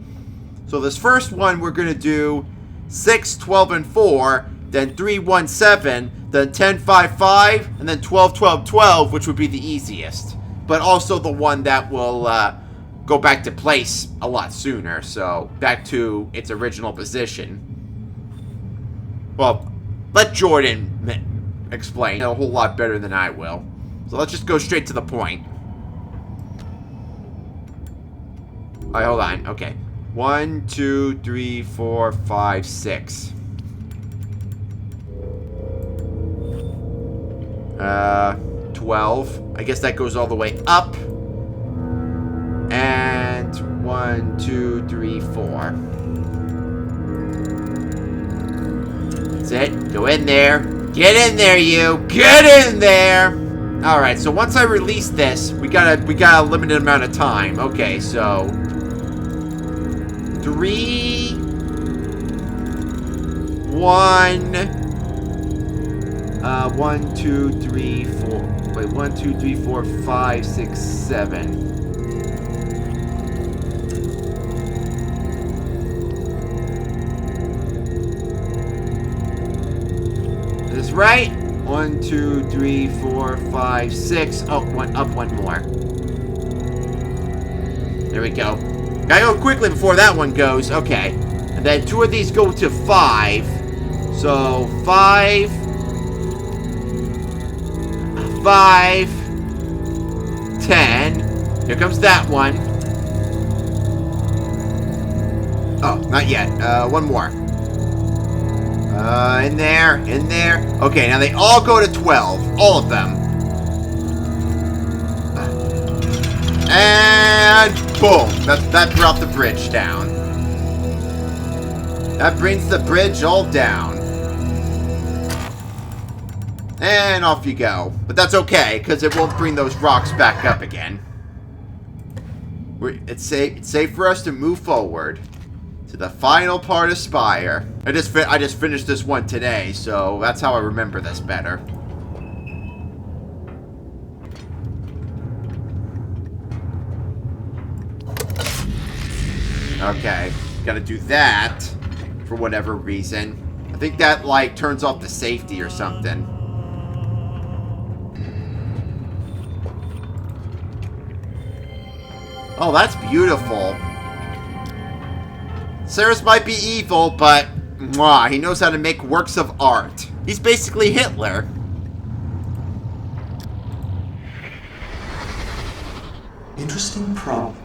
So this first one, we're going to do 6, 12, and 4. Then 3, 1, 7. Then 10, 5, 5. And then 12, 12, 12, which would be the easiest. But also the one that will go back to place a lot sooner. So back to its original position. Well, let Jordan explain a whole lot better than I will. So let's just go straight to the point. Alright, hold on. Okay. 1, 2, 3, 4, 5, 6. 12. I guess that goes all the way up. And 1, 2, 3, 4. That's it. Go in there. Get in there, you. Get in there. All right. So once I release this, we got a limited amount of time. Okay. So 3, 1. 1, 2, 3, 4. Wait. 1, 2, 3, 4, 5, 6, 7. Is right? 1, 2, 3, 4, 5, 6. Oh, up one more. There we go. Gotta go quickly before that one goes. Okay. And then 2 of these go to 5. So 5. 5. 10. Here comes that one. Oh, not yet. One more. In there. Okay, now they all go to 12. All of them. And boom. That brought the bridge down. That brings the bridge all down. And off you go. But that's okay, because it won't bring those rocks back up again. It's safe for us to move forward to the final part of Spire. I just finished this one today, so that's how I remember this better. Okay, gotta do that for whatever reason. I think that, like, turns off the safety or something. Oh, that's beautiful. Cyrus might be evil, but mwah, he knows how to make works of art. He's basically Hitler. Interesting problem.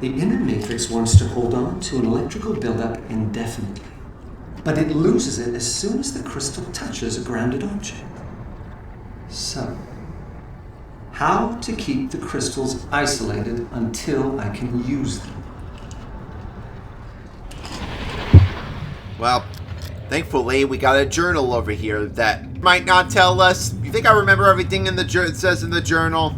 The inner matrix wants to hold on to an electrical buildup indefinitely, but it loses it as soon as the crystal touches a grounded object. So, how to keep the crystals isolated until I can use them? Well, thankfully, we got a journal over here that might not tell us. You think I remember everything in the it says in the journal?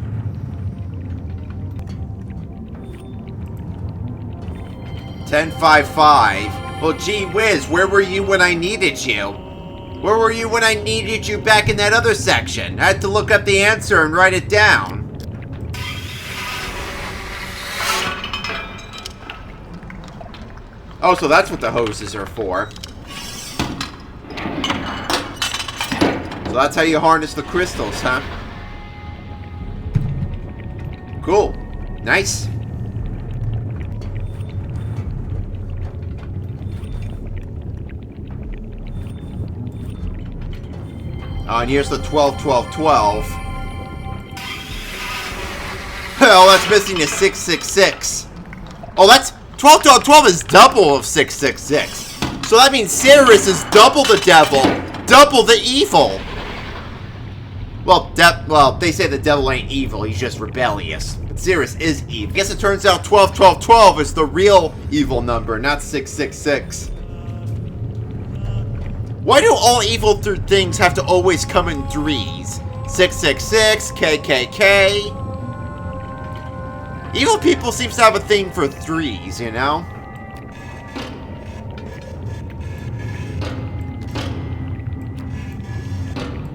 $10.55. Well, gee whiz, where were you when I needed you? Where were you when I needed you back in that other section? I had to look up the answer and write it down. Oh, so that's what the hoses are for. So that's how you harness the crystals, huh? Cool. Nice. And here's the 12, 12, 12. Oh, that's missing a 666. Oh, that's 12, 12, 12 is double of 666. So that means Cyrus is double the devil, double the evil. Well, they say the devil ain't evil, he's just rebellious. But Cyrus is evil. I guess it turns out 12, 12, 12 is the real evil number, not 666. Why do all evil things have to always come in threes? 666, KKK. Evil people seems to have a thing for threes, you know?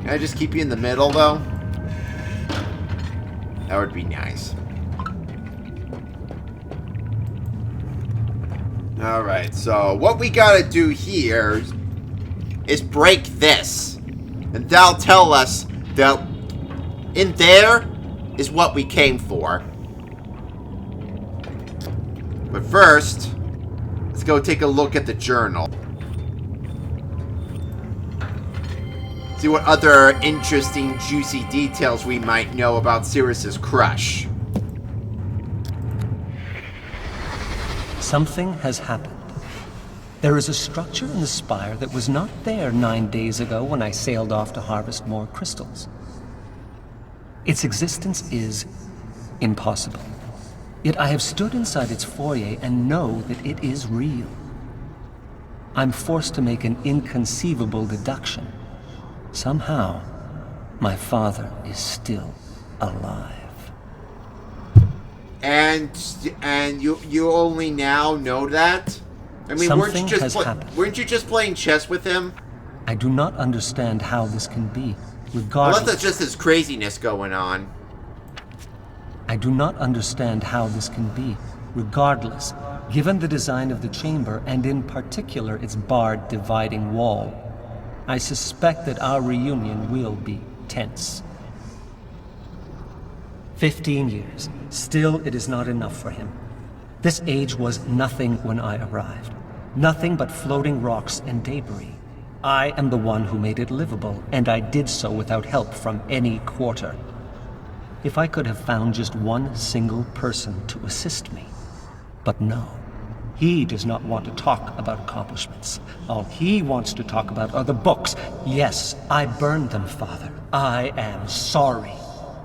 Can I just keep you in the middle, though? That would be nice. Alright, so what we gotta do here is break this. And that'll tell us that in there is what we came for. But first, let's go take a look at the journal. See what other interesting, juicy details we might know about Sirius's crush. Something has happened. There is a structure in the spire that was not there 9 days ago when I sailed off to harvest more crystals. Its existence is impossible. Yet I have stood inside its foyer and know that it is real. I'm forced to make an inconceivable deduction. Somehow, my father is still alive. And you only now know that? I mean, Something has happened. Weren't you just playing chess with him? I do not understand how this can be, Unless regardless... that's just his craziness going on. I do not understand how this can be, regardless, given the design of the chamber and in particular its barred dividing wall. I suspect that our reunion will be tense. 15 years. Still, it is not enough for him. This age was nothing when I arrived. Nothing but floating rocks and debris. I am the one who made it livable, and I did so without help from any quarter. If I could have found just one single person to assist me. But no. He does not want to talk about accomplishments. All he wants to talk about are the books. Yes, I burned them, Father. I am sorry.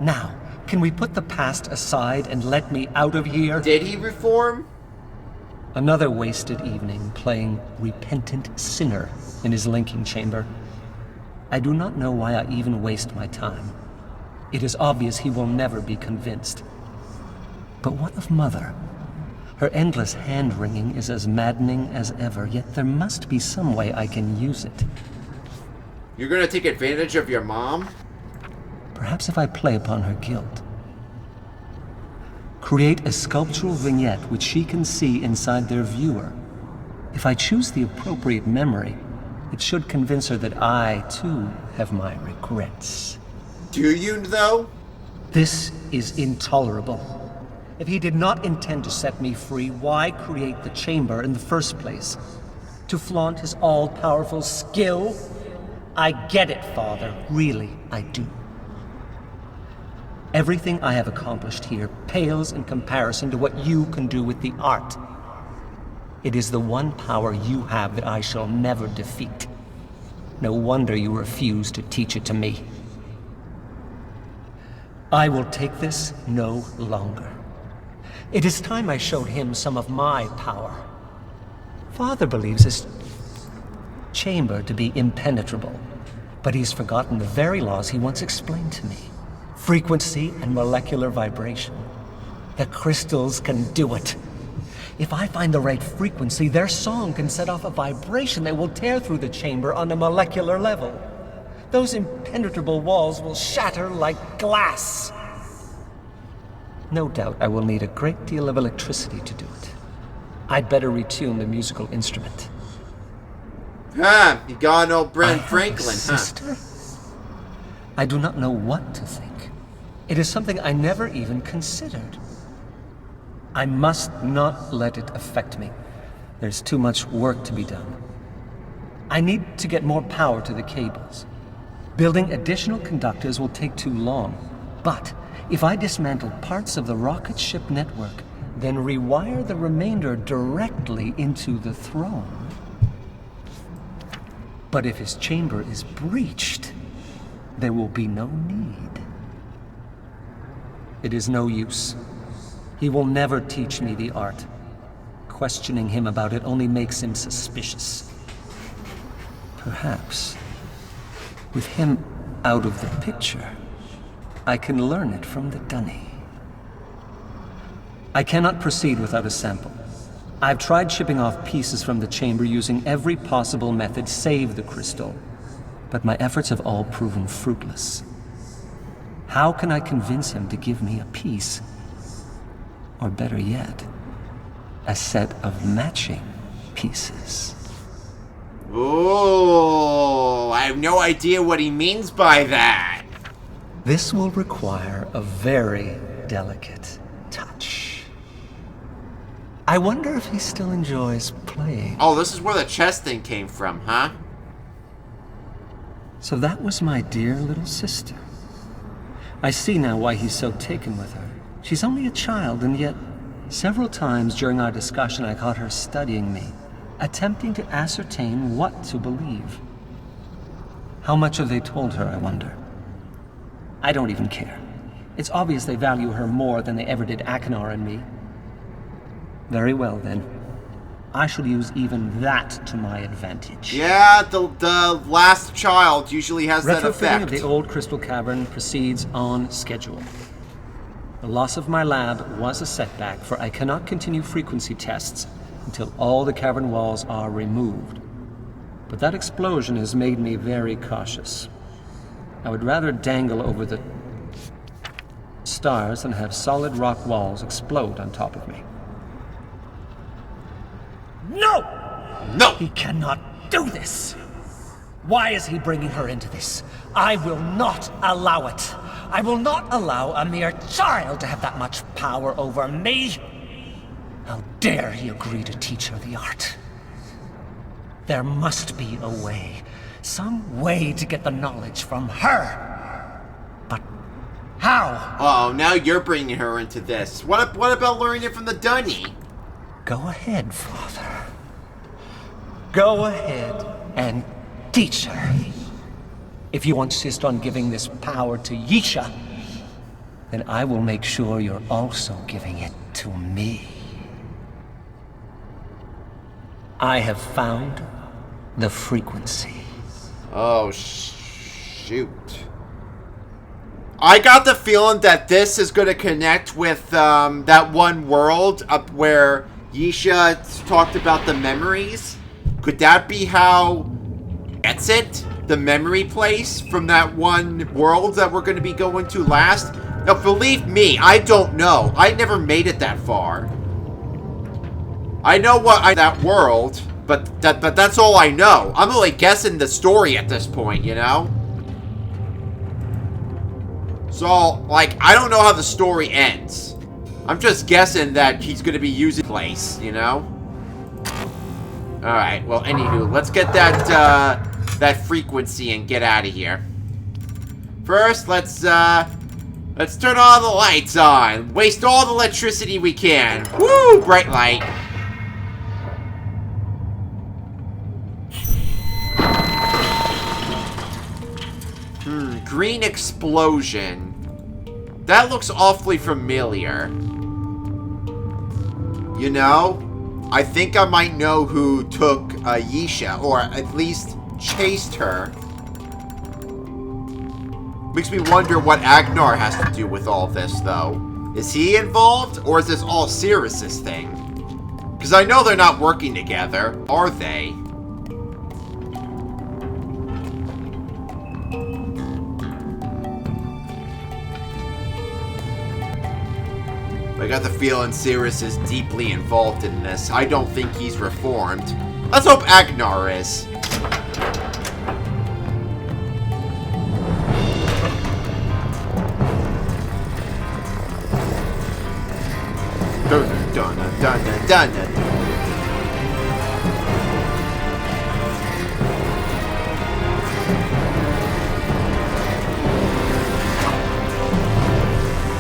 Now, can we put the past aside and let me out of here? Did he reform? Another wasted evening playing repentant sinner in his linking chamber. I do not know why I even waste my time. It is obvious he will never be convinced. But what of Mother? Her endless hand-wringing is as maddening as ever, yet there must be some way I can use it. You're gonna take advantage of your mom? Perhaps if I play upon her guilt. Create a sculptural vignette which she can see inside their viewer. If I choose the appropriate memory, it should convince her that I, too, have my regrets. Do you, though? This is intolerable. If he did not intend to set me free, why create the chamber in the first place? To flaunt his all-powerful skill? I get it, Father. Really, I do. Everything I have accomplished here pales in comparison to what you can do with the art. It is the one power you have that I shall never defeat. No wonder you refuse to teach it to me. I will take this no longer. It is time I showed him some of my power. Father believes this chamber to be impenetrable, but he's forgotten the very laws he once explained to me. Frequency and molecular vibration. The crystals can do it. If I find the right frequency, their song can set off a vibration that will tear through the chamber on a molecular level. Those impenetrable walls will shatter like glass. No doubt I will need a great deal of electricity to do it. I'd better retune the musical instrument. Ah, you got an old Brent I Franklin, have a sister? I do not know what to think. It is something I never even considered. I must not let it affect me. There's too much work to be done. I need to get more power to the cables. Building additional conductors will take too long. But if I dismantle parts of the rocket ship network, then rewire the remainder directly into the throne. But if his chamber is breached, there will be no need. It is no use. He will never teach me the art. Questioning him about it only makes him suspicious. Perhaps, with him out of the picture, I can learn it from the dunny. I cannot proceed without a sample. I've tried shipping off pieces from the chamber using every possible method save the crystal, but my efforts have all proven fruitless. How can I convince him to give me a piece? Or better yet, a set of matching pieces. Oh, I have no idea what he means by that. This will require a very delicate touch. I wonder if he still enjoys playing. Oh, this is where the chess thing came from, huh? So that was my dear little sister. I see now why he's so taken with her. She's only a child, and yet several times during our discussion I caught her studying me, attempting to ascertain what to believe. How much have they told her, I wonder? I don't even care. It's obvious they value her more than they ever did Akinar and me. Very well, then. I shall use even that to my advantage. Yeah, the last child usually has that Retrofitting effect. of the old crystal cavern proceeds on schedule. The loss of my lab was a setback, for I cannot continue frequency tests until all the cavern walls are removed. But that explosion has made me very cautious. I would rather dangle over the stars than have solid rock walls explode on top of me. No! No! He cannot do this! Why is he bringing her into this? I will not allow it! I will not allow a mere child to have that much power over me! How dare he agree to teach her the art? There must be a way, some way to get the knowledge from her. But how? Oh, now you're bringing her into this. What about learning it from the dunny? Go ahead, Father. Go ahead and teach her. If you insist on giving this power to Yisha, then I will make sure you're also giving it to me. I have found the frequency. Oh, shoot. I got the feeling that this is going to connect with that one world up where Yisha talked about the memories. Could that be how gets it? The memory place from that one world that we're going to be going to last? Now, believe me, I don't know. I never made it that far. I know that world, but that's all I know. I'm only guessing the story at this point, you know? So, like, I don't know how the story ends. I'm just guessing that he's going to be using place, you know? Alright, well, anywho, let's get that frequency and get out of here. First, let's turn all the lights on. Waste all the electricity we can. Woo! Bright light. Green explosion. That looks awfully familiar. You know? I think I might know who took Yisha, or at least chased her. Makes me wonder what Agnar has to do with all this, though. Is he involved, or is this all Sirius's thing? Because I know they're not working together, are they? I got the feeling Sirius is deeply involved in this. I don't think he's reformed. Let's hope Agnar is. Dun, dun, dun, dun, dun, dun.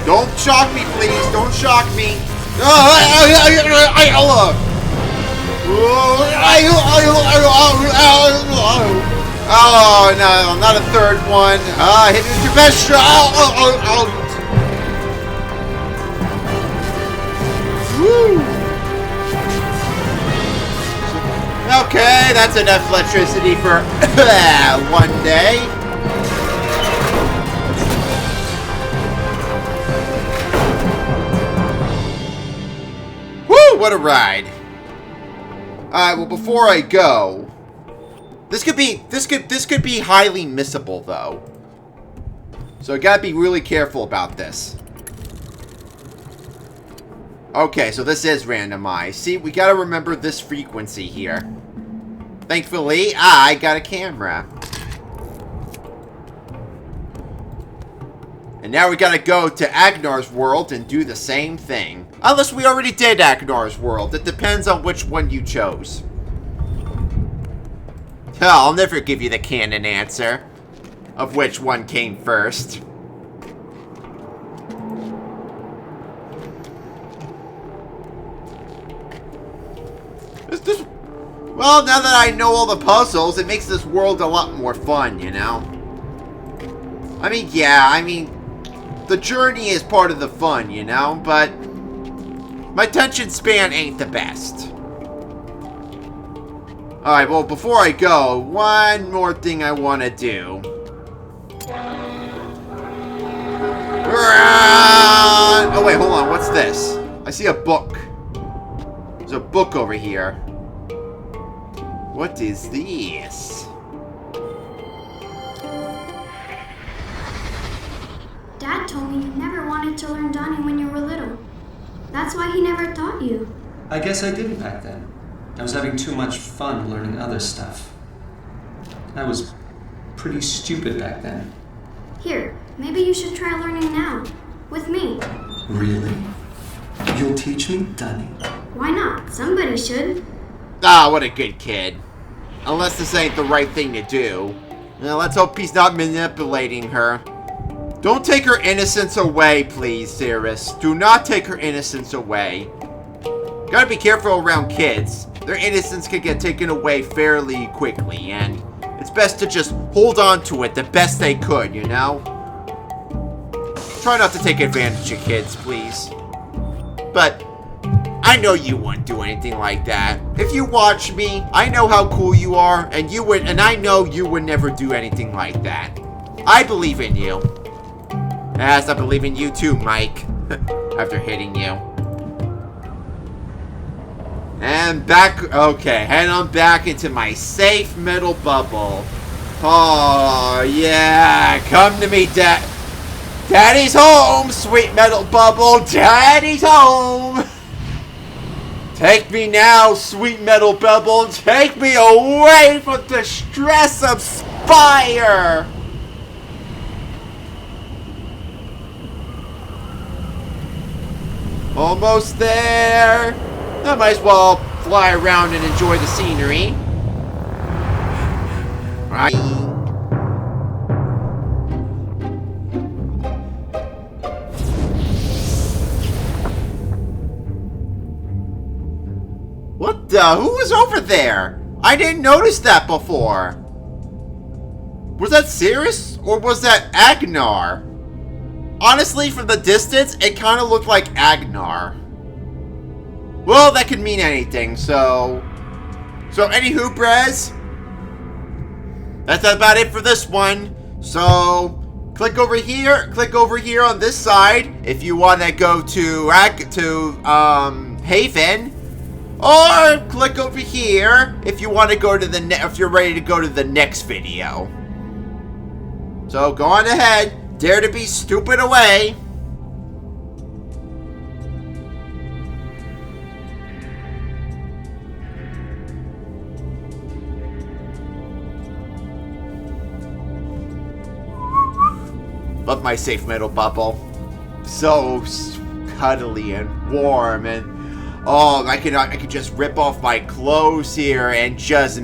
Don't shock me, please. Don't shock me. Oh, no, not a third one. Hit me with your best shot. Woo. Okay, that's enough electricity for one day. What a ride. Alright, well, before I go, this could be highly missable, though. So I gotta be really careful about this. Okay, so this is randomized. See, we gotta remember this frequency here. Thankfully, I got a camera. And now we gotta go to Agnar's world and do the same thing. Unless we already did Agnar's world. It depends on which one you chose. Hell, I'll never give you the canon answer of which one came first. Well, now that I know all the puzzles, it makes this world a lot more fun, you know? I mean, yeah, the journey is part of the fun, you know? But my attention span ain't the best. Alright, well, before I go, one more thing I want to do. Oh, wait, hold on. What's this? I see a book. There's a book over here. What is this? Dad told me you never wanted to learn Donnie when you were little. That's why he never taught you. I guess I didn't back then. I was having too much fun learning other stuff. I was pretty stupid back then. Here, maybe you should try learning now. With me. Really? You'll teach me, Donnie? Why not? Somebody should. Ah, what a good kid. Unless this ain't the right thing to do. Now, let's hope he's not manipulating her. Don't take her innocence away, please, Cirrus. Do not take her innocence away. Gotta be careful around kids. Their innocence can get taken away fairly quickly, and it's best to just hold on to it the best they could, you know? Try not to take advantage of kids, please. But I know you wouldn't do anything like that. If you watch me, I know how cool you are, and I know you would never do anything like that. I believe in you. Yes, I believe in you too, Mike. After hitting you. And back, okay, head on back into my safe metal bubble. Oh, yeah, come to me, Daddy's home, sweet metal bubble, Daddy's home. Take me now, sweet metal bubble, take me away from the stress of SPIRE. Almost there. I might as well fly around and enjoy the scenery. Right. What the? Who was over there? I didn't notice that before. Was that Cirrus or was that Agnar? Honestly, from the distance, it kind of looked like Agnar. Well, that could mean anything, so anywho, Brez, that's about it for this one. So, click over here on this side if you want to go to Haven, or click over here if you want to go to if you're ready to go to the next video. So, go on ahead. Dare to be stupid away. Love my safe metal bubble. So cuddly and warm, and oh, I could just rip off my clothes here and just